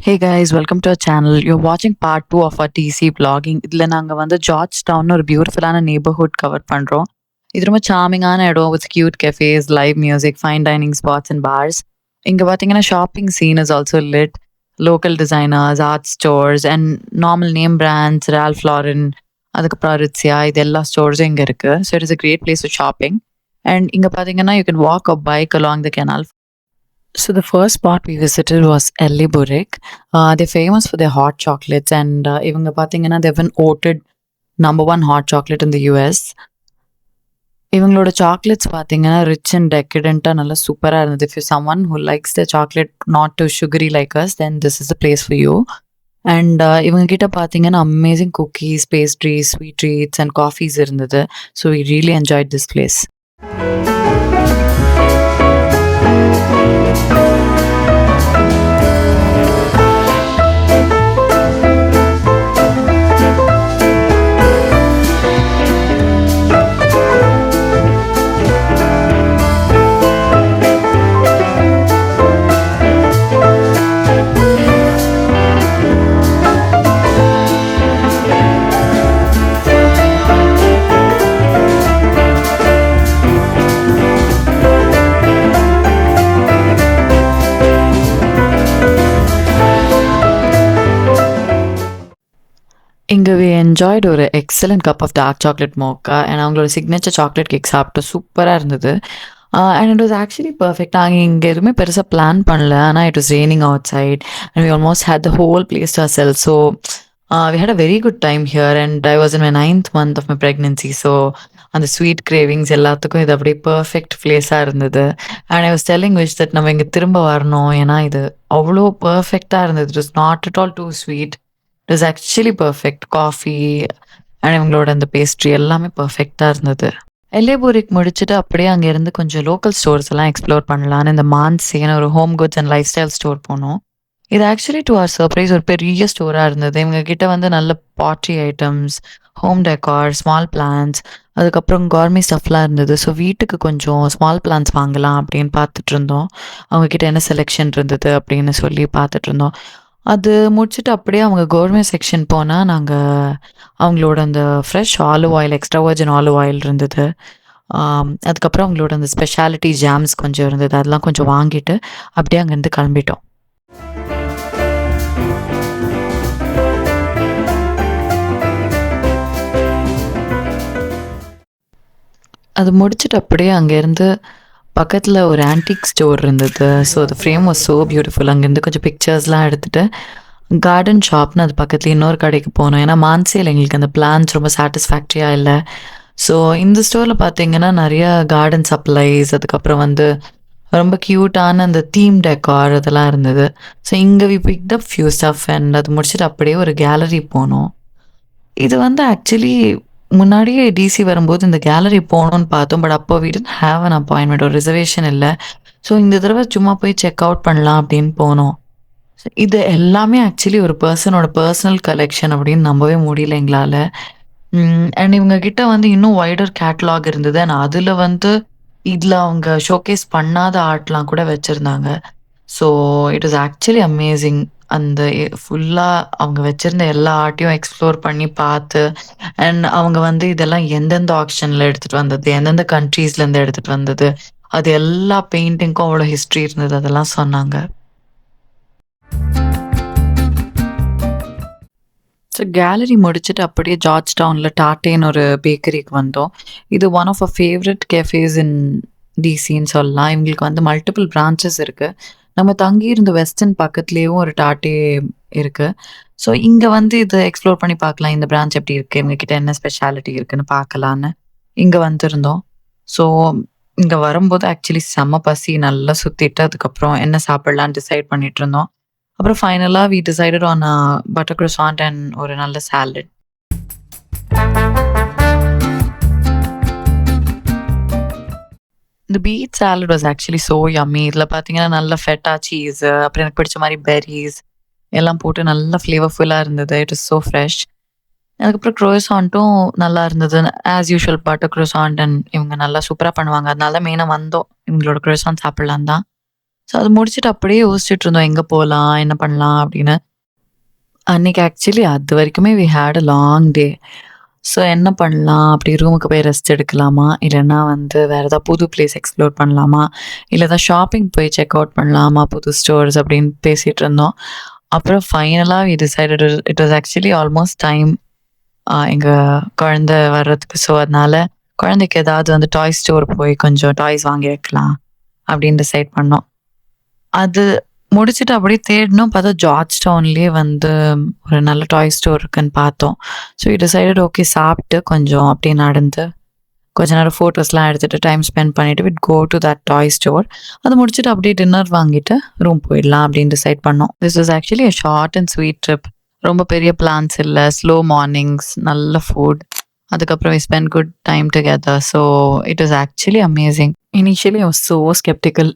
Hey guys, welcome to our channel. You're watching part 2 of our TC vlogging. இதுல நாங்க வந்து George down ஒரு பியூட்டிஃபுல்லான நெய்பர்ஹுட் கவர் பண்றோம். இது ரொம்ப சார்மிங்கான இடம் with cute cafes, live music, fine dining spots and bars. இங்க பார்த்தீங்கன்னா shopping scene is also lit. Local designers, art stores and normal name brands, Ralph Lauren, அதுக்கப்புறம் ரிட்ஸியா இது எல்லா ஸ்டோர்ஸும் இங்க இருக்கு. So it is a great place for shopping. And இங்க பார்த்தீங்கன்னா you can walk or bike along the canal. So the first spot we visited was Ellie Burek. They're famous for their hot chocolates and இவங்க பார்த்தீங்கன்னா they've been voted number one hot chocolate in the US. இவங்களோட chocolates பார்த்தீங்கன்னா rich and டெக்கடென்ட்டாக நல்லா சூப்பராக இருந்தது. If you're someone who likes their chocolate not too sugary like us, then this is the place for you. And இவங்க கிட்ட பார்த்தீங்கன்னா amazing cookies, pastries, sweet treats and coffees இருந்தது. So we really enjoyed this place. இங்கே we enjoyed ஒரு excellent cup of dark chocolate mocha and அவங்களோட signature chocolate cake சாப்பிட்டு சூப்பராக இருந்தது. And it was actually perfect. நாங்கள் இங்கே எதுவுமே பெருசாக பிளான் பண்ணல. ஆனால் it was raining outside and we almost had the whole place to ourselves. So we had a very good time here and I was in my 9th month of my pregnancy. So அந்த sweet cravings எல்லாத்துக்கும் இது அப்படியே perfect பிளேஸாக இருந்தது. And I was telling wish that நம்ம இங்கே திரும்ப வரணும். ஏன்னா இது அவ்வளோ பர்ஃபெக்டாக இருந்தது. It was not at all too sweet. It was actually perfect. Coffee and இவங்களோட அந்த பேஸ்ட்ரி எல்லாமே பர்ஃபெக்டாக இருந்தது. எல்லேபூரிக் முடிச்சுட்டு அப்படியே அங்கேருந்து கொஞ்சம் லோக்கல் ஸ்டோர்ஸ் எல்லாம் எக்ஸ்ப்ளோர் பண்ணலான்னு இந்த மான்சின்னு ஒரு home goods and life style store போனோம். இது ஆக்சுவலி டு அவர் சர்ப்ரைஸ் ஒரு பெரிய ஸ்டோராக இருந்தது. இவங்க கிட்ட வந்து நல்ல pottery items, home decor, small plants, அதுக்கப்புறம் கார்மி ஸ்டஃப்லாம் இருந்தது. ஸோ வீட்டுக்கு கொஞ்சம் ஸ்மால் பிளான்ஸ் வாங்கலாம் அப்படின்னு பார்த்துட்டு இருந்தோம். அவங்கக்கிட்ட என்ன செலெக்ஷன் இருந்தது அப்படின்னு சொல்லி பார்த்துட்டு இருந்தோம். அது முடிச்சுட்டு அப்படியே அவங்க கவர்மெண்ட் செக்ஷன் போனால் நாங்கள் அவங்களோட அந்த fresh olive oil, extra virgin olive oil இருந்தது. அதுக்கப்புறம் அவங்களோட அந்த ஸ்பெஷாலிட்டி ஜாம்ஸ் கொஞ்சம் இருந்தது. அதெல்லாம் கொஞ்சம் வாங்கிட்டு அப்படியே அங்கேருந்து கிளம்பிட்டோம். அது முடிச்சுட்டு அப்படியே அங்கேருந்து பக்கத்தில் ஒரு ஆன்டிக் ஸ்டோர் இருந்தது. ஸோ அந்த ஃப்ரேம் வாஸ் ஸோ பியூட்டிஃபுல். அங்கேருந்து கொஞ்சம் பிக்சர்ஸ்லாம் எடுத்துகிட்டு கார்டன் ஷாப்னு அது பக்கத்தில் இன்னொரு கடைக்கு போனோம். ஏன்னா மான்சியில் எங்களுக்கு அந்த பிளான்ஸ் ரொம்ப சாட்டிஸ்ஃபேக்ட்ரியாக இல்லை. ஸோ இந்த ஸ்டோரில் பார்த்தீங்கன்னா நிறைய கார்டன் சப்ளைஸ், அதுக்கப்புறம் வந்து ரொம்ப க்யூட்டான அந்த தீம் டெக்கார் அதெல்லாம் இருந்தது. ஸோ இங்கே we picked up few stuff and அது முடிச்சுட்டு அப்படியே ஒரு கேலரி போனோம். இது வந்து ஆக்சுவலி முன்னாடியே டிசி வரும்போது இந்த கேலரி போகணும்னு பார்த்தோம். பட் அப்போ we didn't have an appointment, ஒரு ரிசர்வேஷன் இல்லை. ஸோ இந்த தடவை சும்மா போய் செக் அவுட் பண்ணலாம் அப்படின்னு போனோம். இது எல்லாமே ஆக்சுவலி ஒரு பர்சனோட பர்சனல் கலெக்ஷன் அப்படின்னு நம்பவே முடியல எங்களால். அண்ட் இவங்க கிட்ட வந்து இன்னும் வைடர் கேட்லாக் இருந்தது. அண்ட் அதில் வந்து இதில் அவங்க ஷோகேஸ் பண்ணாத ஆர்ட்லாம் கூட வச்சுருந்தாங்க. So it was actually amazing. அந்த ஃபுல்லாக அவங்க வச்சுருந்த எல்லா ஆர்ட்டையும் எக்ஸ்ப்ளோர் பண்ணி பார்த்து அண்ட் அவங்க வந்து இதெல்லாம் எந்தெந்த ஆக்ஷனில் எடுத்துகிட்டு வந்தது, எந்தெந்த கண்ட்ரீஸ்லேருந்து எடுத்துகிட்டு வந்தது, அது எல்லா பெயிண்டிங்க்கும் அவ்வளோ ஹிஸ்ட்ரி இருந்தது, அதெல்லாம் சொன்னாங்க. ஸோ கேலரி முடிச்சுட்டு அப்படியே ஜார்ஜ் டவுனில் டாட்டேன்னு ஒரு பேக்கரிக்கு வந்தோம். இது one of a favourite cafes in டிசின்னு சொல்லலாம். இவங்களுக்கு வந்து மல்டிபிள் பிரான்ச்சஸ் இருக்குது. நம்ம தங்கியிருந்த வெஸ்டர்ன் பக்கத்துலேயும் ஒரு டாட்டே இருக்குது. ஸோ இங்கே வந்து இதை எக்ஸ்ப்ளோர் பண்ணி பார்க்கலாம். இந்த பிரான்ச் எப்படி இருக்குது, இவங்ககிட்ட என்ன ஸ்பெஷாலிட்டி இருக்குன்னு பார்க்கலான்னு இங்கே வந்திருந்தோம். ஸோ இங்கே வரும்போது ஆக்சுவலி செம்ம பசி, நல்லா சுற்றிட்டு அதுக்கப்புறம் என்ன சாப்பிட்லான்னு டிசைட் பண்ணிட்டு இருந்தோம். அப்புறம் ஃபைனலாக we decided on butter croissant and ஒரு நல்ல சாலட். இந்த beet salad was actually so yummy. இதில் பார்த்தீங்கன்னா நல்ல ஃபெட்டா சீஸு, அப்புறம் எனக்கு பிடிச்ச மாதிரி பெர்ரிஸ் எல்லாம் போட்டு நல்லா ஃப்ளேவர்ஃபுல்லாக இருந்தது. It is so fresh. அதுக்கப்புறம் croissantம் நல்லா இருந்தது. As usual butter croissant and இவங்க நல்லா சூப்பராக பண்ணுவாங்க. அதனால மெயினாக வந்தோம் இவங்களோட croissant சாப்பிட்லான் தான். ஸோ அது முடிச்சுட்டு அப்படியே யோசிச்சுட்டு இருந்தோம். எங்க போலாம்? என்ன பண்ணலாம்? அப்படின்னு. அன்னைக்கு ஆக்சுவலி அது வரைக்குமே we had a long day. So என்ன பண்ணலாம்? அப்படி ரூமுக்கு போய் ரெஸ்ட் எடுக்கலாமா? இல்லன்னா வந்து வேற ஏதாவது புது பிளேஸ் எக்ஸ்ப்ளோர் பண்ணலாமா? இல்ல ஏதாவது ஷாப்பிங் போய் செக் அவுட் பண்ணலாமா? புது ஸ்டோர்ஸ் அப்படின்னு பேசிட்டு இருந்தோம். அப்புறம் ஃபைனலா we decided it was actually almost time எங்க குழந்தை வர்றதுக்கு. ஸோ அதனால குழந்தைக்கு ஏதாவது வந்து டாய் ஸ்டோர் போய் கொஞ்சம் டாய்ஸ் வாங்கி வைக்கலாம் அப்படின்னு டிசைட் பண்ணோம். அது முடிச்சுட்டு அப்படியே தேடினோம். பார்த்தா ஜார்ஜ் டவுன்லேயே வந்து ஒரு நல்ல டாய் ஸ்டோர் இருக்குன்னு பார்த்தோம். ஸோ வி டிசைடட் ஓகே சாப்பிட்டு கொஞ்சம் அப்படியே நடந்து கொஞ்ச நேரம் ஃபோட்டோஸ்லாம் எடுத்துட்டு டைம் ஸ்பெண்ட் பண்ணிட்டு we'd go to that toy store. அது முடிச்சுட்டு அப்படியே டின்னர் வாங்கிட்டு ரூம் போயிடலாம் அப்படின்னு டிசைட் பண்ணோம். This was actually a short and sweet trip. ரொம்ப பெரிய பிளான்ஸ் இல்ல. ஸ்லோ மார்னிங்ஸ், நல்ல ஃபுட். அதுக்கப்புறம் we spend good time together. So it was actually amazing. Initially I was so skeptical.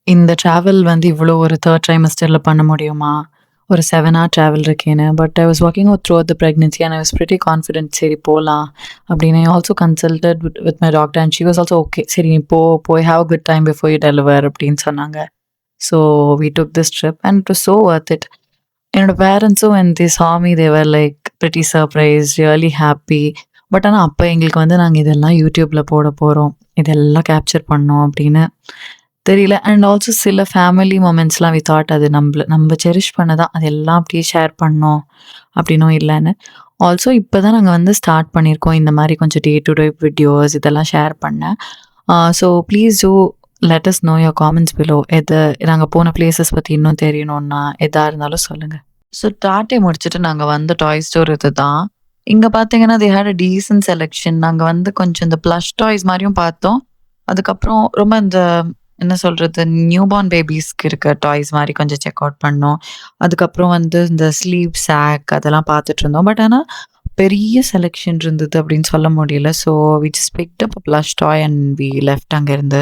இந்த ட்ராவல் வந்து இவ்வளோ ஒரு 3rd ட்ரைமஸ்டர்ல பண்ண முடியுமா? ஒரு 7 ஹவர் ட்ராவல் இருக்கேன்னு. But I was working out throughout the pregnancy and I was pretty confident. சரி போலாம் அப்படின்னு. I also consulted with my doctor and she was also okay. சரி நீ போய் have a good time before you deliver அப்படின்னு சொன்னாங்க. So we took this trip and it was so worth it. என்னோட பேரண்ட்ஸும் when they saw me they were like pretty surprised, really happy. But ஆனா அப்ப எங்களுக்கு வந்து நாங்க இதெல்லாம் யூடியூப்ல போட போறோம். இதெல்லாம் கேப்சர் பண்ணோம் அப்படின்னு தெரியல. அண்ட் ஆல்சோ சில ஃபேமிலி மொமெண்ட்ஸ்லாம் வி தாட் அது நம்ம செரிஷ் பண்ணதான். அதெல்லாம் அப்படியே ஷேர் பண்ணோம் அப்படின்னும் இல்லன்னு. ஆல்சோ இப்பதான் நாங்க வந்து ஸ்டார்ட் பண்ணியிருக்கோம். இந்த மாரி கொஞ்சம் டே டு டே வீடியோஸ் இதெல்லாம் ஷேர் பண்ண. So please do let us know your comments below. நாங்க போன பிளேஸஸ் பத்தி இன்னும் தெரியணும்னா எதா இருந்தாலும் சொல்லுங்க. ஸோ டாட்டே முடிச்சுட்டு நாங்க வந்த டாய் ஸ்டோர் இதுதான். இங்க பார்த்தீங்கன்னா they had a decent selection. நாங்க வந்து கொஞ்சம் இந்த ப்ளஷ் டாய்ஸ் மாரியும் பார்த்தோம். அதுக்கப்புறம் ரொம்ப இந்த என்ன சொல்றது, நியூ பார்ன் பேபீஸ்க்கு இருக்க டாய்ஸ் மாரி கொஞ்சம் செக் அவுட் பண்ணோம். அதுக்கப்புறம் வந்து இந்த ஸ்லீப் சாக் அதெல்லாம் பார்த்துட்டு இருந்தோம். பட் ஆனா பெரிய செலக்ஷன் இருந்தது அப்படின்னு சொல்ல முடியல. So we just picked up a plush toy and we left அங்கேருந்து.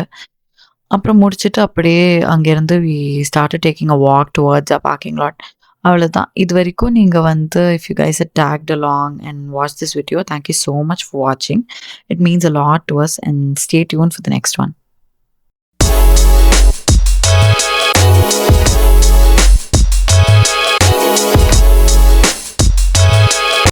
அப்புறம் முடிச்சுட்டு அப்படியே அங்கேருந்து we started taking a walk towards a parking lot. அவ்வளோதான். இதுவரைக்கும் நீங்க வந்து if you guys had tagged along and watch this video, thank you so much for watching. It means a lot to us and stay tuned for the next one.